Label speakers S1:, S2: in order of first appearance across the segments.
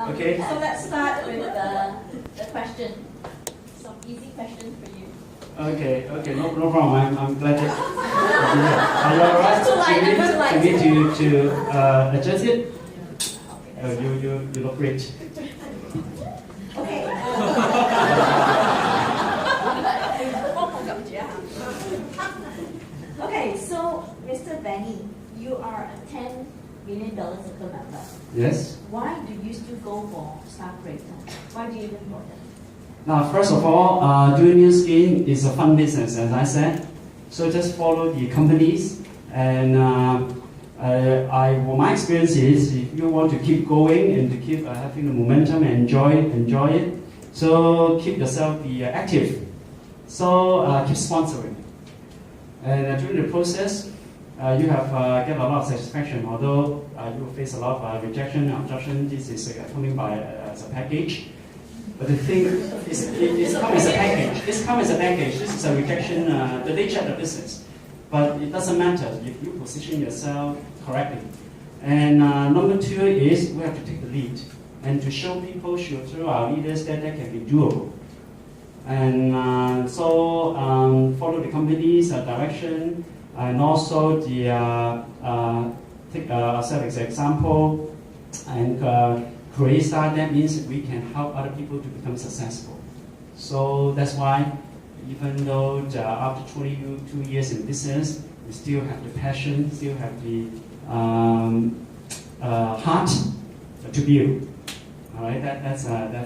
S1: Okay.
S2: So let's start with the question. Some easy questions for you.
S1: Okay, no problem. I'm glad that. Are you alright? Do you need to adjust it? You look great.
S2: Okay. Okay, so Mr. Benny, you are a $10 million circle member.
S1: Yes.
S2: Why do you still go for staff rate? Why do you even bother?
S1: Now, first of all, doing new scheme is a fun business, as I said. So just follow the companies, and my experience is, if you want to keep going and to keep having the momentum and enjoy it, so keep yourself active. So keep sponsoring, and during the process, you have get a lot of satisfaction. Although you will face a lot of rejection, objection. This is coming by as a package. But the thing is, it comes as a package. This comes as a package. This is a rejection, the nature of the business. But it doesn't matter if you position yourself correctly. And number two is we have to take the lead and to show people, through our leaders, that can be doable. And so follow the company's direction, and also take ourselves as an example, and create style. That means we can help other people to become successful. So that's why, even though after 22 years in business, we still have the passion, still have the heart to build. All right, that's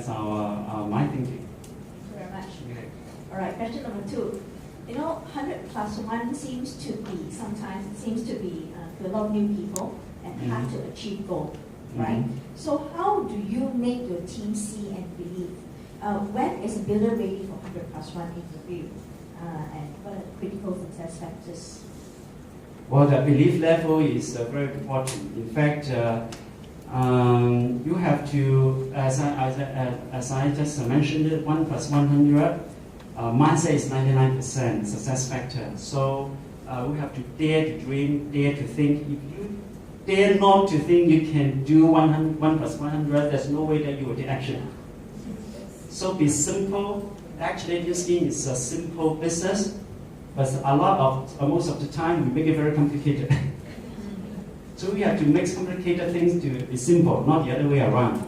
S1: our my thinking.
S2: Thank you very much.
S1: Okay.
S2: All right, question number two. 100 plus 1 seems to be, sometimes it seems to be to a lot of new people and hard to achieve goal, right? So how do you make your team see and believe? When is a builder ready for 100 plus 1 in your view? And what are the critical success factors?
S1: Well, the belief level is very important. In fact, you have to, as I just mentioned, 1 plus 100. Mindset is 99% success factor. So we have to dare to dream, dare to think. If you dare not to think you can do 1 plus 100, there's no way that you will take action. So be simple. Actually, this scheme is a simple business, but most of the time we make it very complicated. So we have to make complicated things to be simple, not the other way around.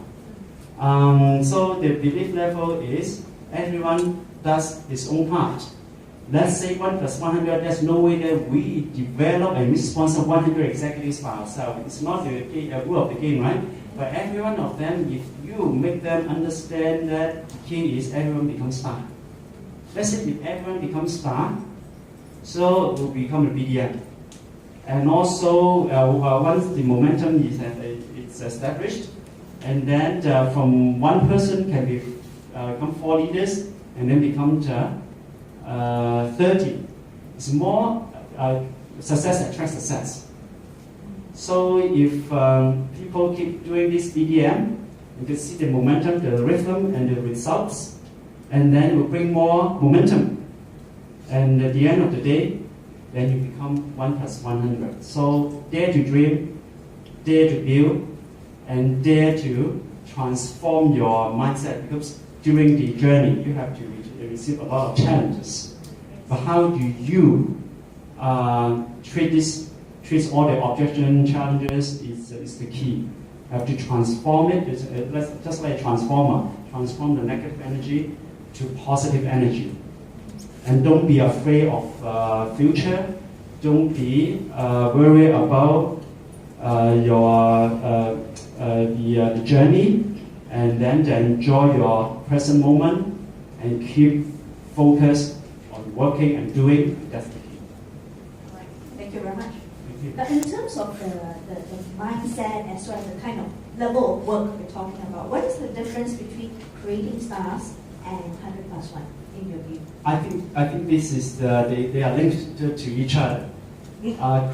S1: So the belief level is everyone does his own part. Let's say 1 plus 100, there's no way that we develop and we sponsor 100 executives by ourselves. It's not the rule of the game, right? But every one of them, if you make them understand that the key is everyone becomes star. Let's say if everyone becomes star, so it will become a BDM. And also, once the momentum is established, and then from one person can become 4 leaders, and then become 30. It's more success attracts success. So if people keep doing this BDM, you can see the momentum, the rhythm, and the results, and then it will bring more momentum. And at the end of the day, then you become 1 plus 100. So dare to dream, dare to build, and dare to transform your mindset, because during the journey you have to receive a lot of challenges. But how do you treat all the objection challenges is the key. You have to transform it. It's just like a transformer. Transform the negative energy to positive energy. And don't be afraid of future. Don't be worried about the journey, and then enjoy your present moment and keep focused on working and doing. That's the key.
S2: All right. Thank you very much.
S1: Thank you.
S2: But in terms of the mindset as well as the kind of level of work we're talking about, what is the difference between creating stars and 100 plus 1 in your view?
S1: I think this is they are linked to each other.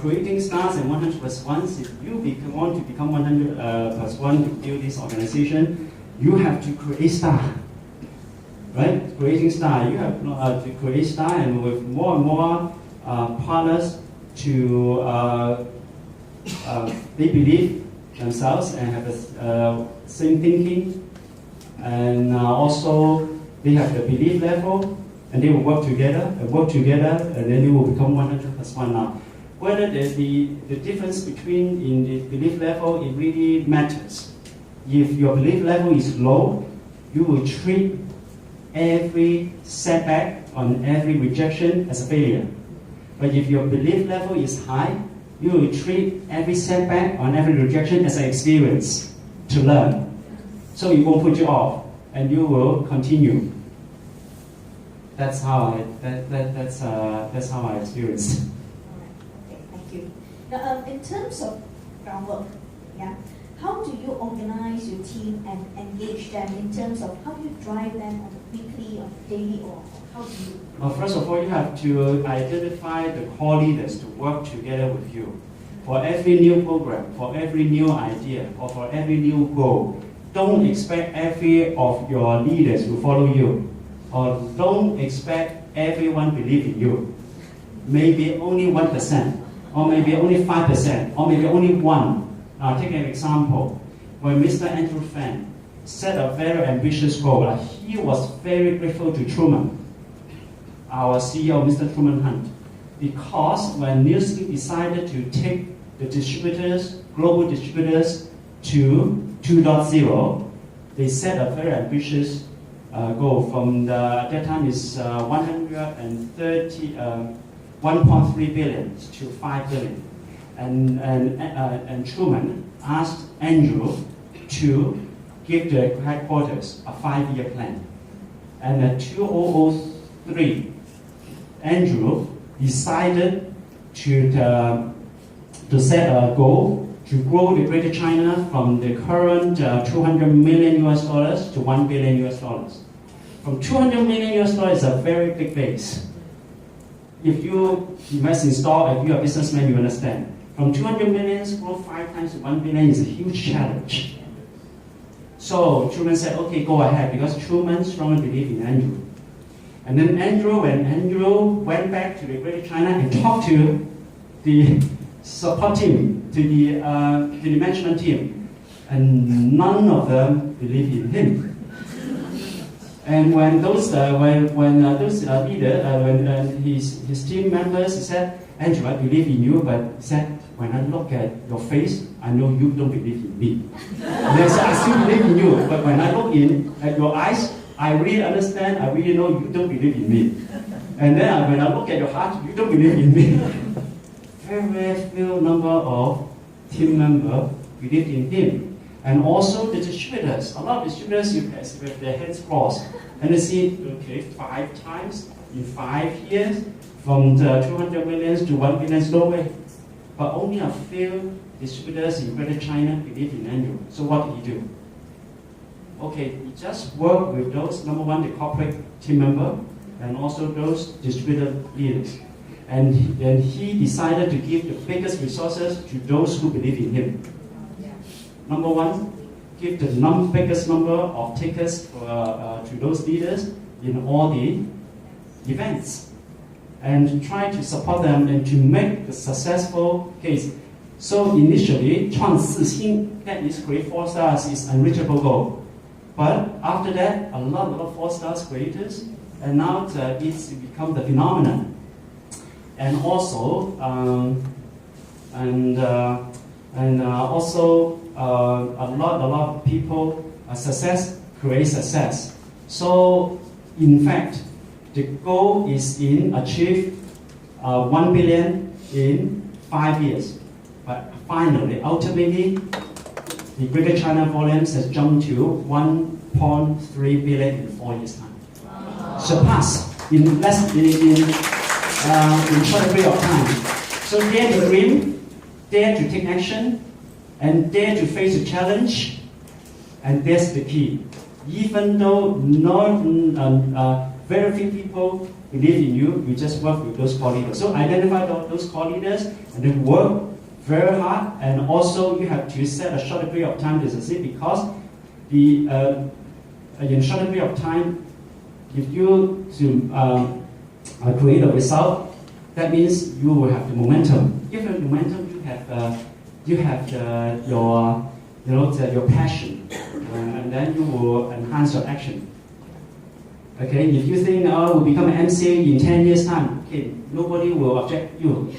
S1: Creating stars and 100 plus 1s, if you want to become 100 plus 1 to build this organization, you have to create star. Right? Creating star, you have to create star, and with more and more partners to they believe themselves and have the same thinking, and also they have the belief level, and they will work together, and then they will become 100 plus 1 now. Whether the difference between in the belief level, it really matters. If your belief level is low, you will treat every setback on every rejection as a failure. But if your belief level is high, you will treat every setback on every rejection as an experience to learn. So it won't put you off, and you will continue. That's how that's how I experienced.
S2: All right. Okay. Thank you. Now, in terms of groundwork, yeah, how do you organize your team and engage them in terms of how do you drive them on a weekly or daily, or how do you?
S1: Well, first of all, you have to identify the core leaders to work together with you. For every new program, for every new idea, or for every new goal, don't expect every of your leaders to follow you, or don't expect everyone believe in you. Maybe only 1%, or maybe only 5%, or maybe only 1. I'll take an example. When Mr. Andrew Fan set a very ambitious goal, he was very grateful to Truman, our CEO, Mr. Truman Hunt, because when Newsweek decided to take the distributors, global distributors, to 2.0, they set a very ambitious goal. From at that time is 1.3 billion to 5 billion. And Truman asked Andrew to give the headquarters a 5-year plan. And in 2003, Andrew decided to set a goal to grow the Greater China from the current $200 million US to $1 billion US. From $200 million US is a very big base. If you invest in stock, if you're a businessman, you understand. From 200 million, grow 5 times to 1 billion is a huge challenge. So Truman said, okay, go ahead, because Truman strongly believed in Andrew. And then when Andrew went back to the Greater China and talked to the support team, to the management team, and none of them believed in him. And when those leaders, when his team members said, Andrew, I believe in you, but he said, when I look at your face, I know you don't believe in me. And they said, I still believe in you, but when I look at your eyes, I really understand, I really know you don't believe in me. And then when I look at your heart, you don't believe in me. Very few number of team members believed in him. And also the distributors. A lot of distributors with their hands crossed. And they see, okay, 5 times in 5 years, from the 200 million to 1 billion, no way. But only a few distributors in Greater China believe in Andrew. So what did he do? Okay, he just worked with those, number one, the corporate team member, and also those distributor leaders. And he decided to give the biggest resources to those who believe in him. Number one, give the biggest number of tickets to those leaders in all the events. And try to support them and to make the successful case. So initially, 创4星, that is create 4 stars, is unreachable goal. But after that, a lot of 4 stars creators, and now it's become the phenomenon. And also, a lot of people success create success. So in fact, the goal is in achieve 1 billion in 5 years. But finally, ultimately, the Greater China volumes has jumped to 1.3 billion in 4 years' time. Wow. Surpassed in short period of time. So dare to dream, dare to take action, and dare to face a challenge, and that's the key. Even though very few people believe in you, you just work with those core leaders. So identify those core leaders and then work very hard, and also you have to set a short period of time to succeed, because in a short period of time, if you create a result, that means you will have the momentum. If you have the momentum, you have your your passion, and then you will enhance your action. Okay, if you think, oh, we'll become an MCA in 10 years' time, okay, nobody will object you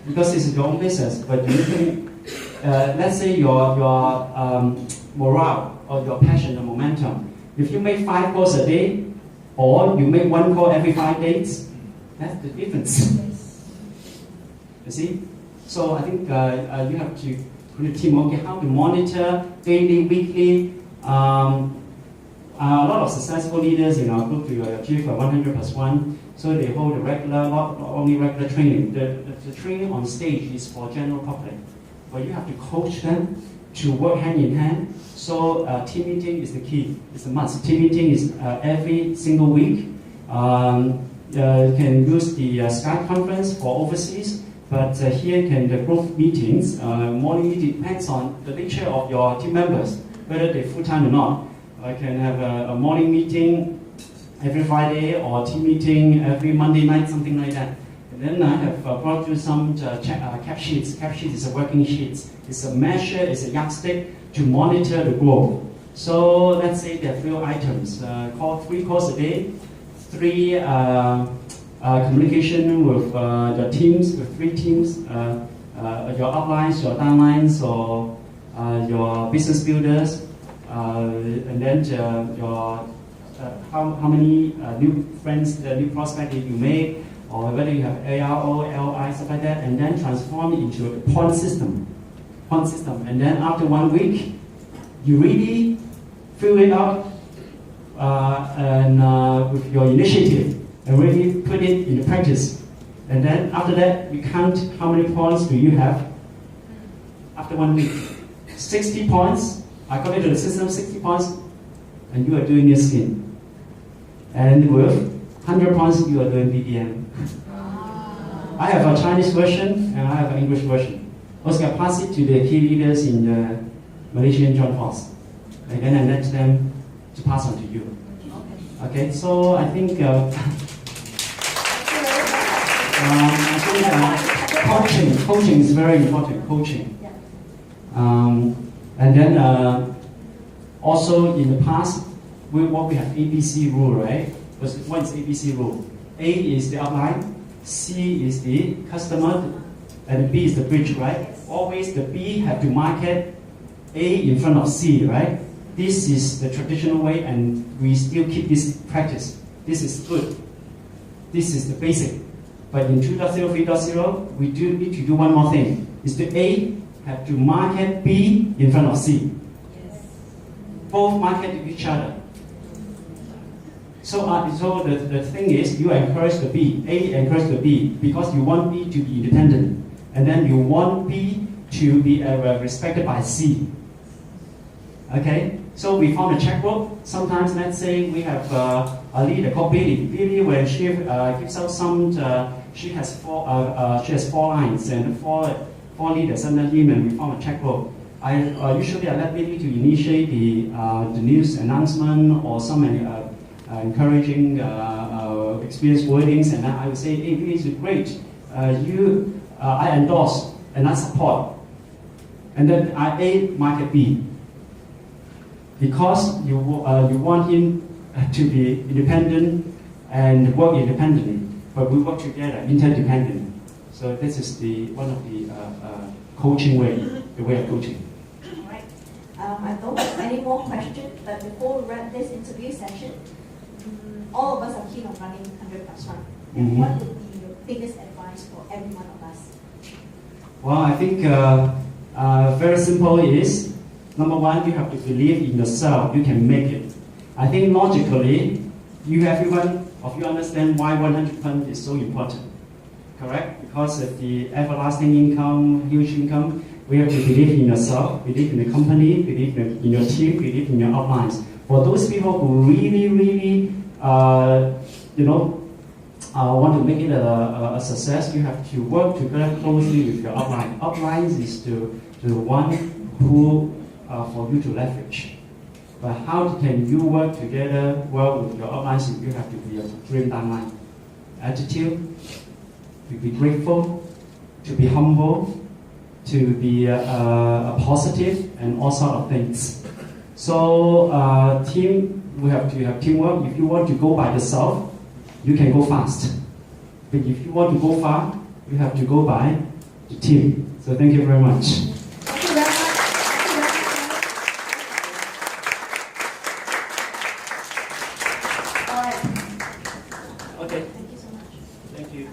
S1: because this is your own business. But you think, let's say your morale or your passion, the momentum, if you make 5 calls a day, or you make 1 call every 5 days, that's the difference. You see? So I think you have to put a team, okay, how to monitor daily, weekly. A lot of successful leaders in our group to achieve 100+1, so they hold a regular, not only regular training. The training on stage is for general public, but you have to coach them to work hand in hand. So team meeting is the key, it's a must. Team meeting is every single week. You can use the Skype conference for overseas, but here can the group meetings, morning meeting depends on the nature of your team members, whether they're full-time or not. I can have a morning meeting every Friday or team meeting every Monday night, something like that. And then I have brought you some cap sheets. Cap sheet is a working sheet. It's a measure, it's a yardstick to monitor the growth. So let's say there are 3 items. 3 calls a day, 3 communication with the teams, with 3 teams, your uplines, your downlines, or your business builders. And then your how many new friends, new prospects you make, or whether you have ARO, LI, stuff like that, and then transform it into a point system. And then after 1 week, you really fill it out with your initiative and really put it into practice. And then after that, you count how many points do you have after 1 week. 60 points. According to the system, 60 points, and you are doing your skin. And with 100 points, you are doing BDM. I have a Chinese version, and I have an English version. Also, I pass it to the key leaders in the Malaysian Joint Force. And then I let them to pass on to you. Okay, so I think, coaching is very important, coaching. And then also in the past, what we have ABC rule, right? Because what is ABC rule? A is the outline, C is the customer, and B is the bridge, right? Always the B have to market A in front of C, right? This is the traditional way, and we still keep this practice. This is good. This is the basic. But in 2.0, 3.0, we do need to do one more thing. Is the A have to market B in front of C. Yes. Both market each other. So the thing is, you encourage the B, A encourage the B, because you want B to be independent. And then you want B to be respected by C. Okay? So we form a checkbook. Sometimes, let's say, we have a leader called Billy. Billy, when she gives out some, she has 4 lines and 4 leaders under him, and we form a checkbook. Usually I let Billy to initiate the news announcement or some encouraging experience wordings, and then I would say, hey, Billy, it's great. I endorse and I support. And then I A market B. Because you want him to be independent and work independently, but we work together, interdependent. So this is one of the coaching way, the way of coaching.
S2: All right. I don't have any more questions, but before we wrap this interview session, all of us are keen on running 100+1. Mm-hmm. What would be your biggest advice for every one of us?
S1: Well, I think very simple is, number 1, you have to believe in yourself. You can make it. I think logically, everyone of you understand why 100% is so important. Correct? Because of the everlasting income, huge income, we have to believe in yourself, believe in the company, believe in your team, believe in your outlines. For those people who really, want to make it a success, you have to work together closely with your outline. Outlines is the one who for you to leverage. But how can you work together well with your outlines? You have to be a dream timeline. Attitude, to be grateful, to be humble, to be positive and all sort of things. So team, we have to have teamwork. If you want to go by yourself, you can go fast. But if you want to go far, you have to go by the team. So thank you very much.
S2: Thank you very much. All right.
S1: Okay.
S2: Thank you so much.
S1: Thank you.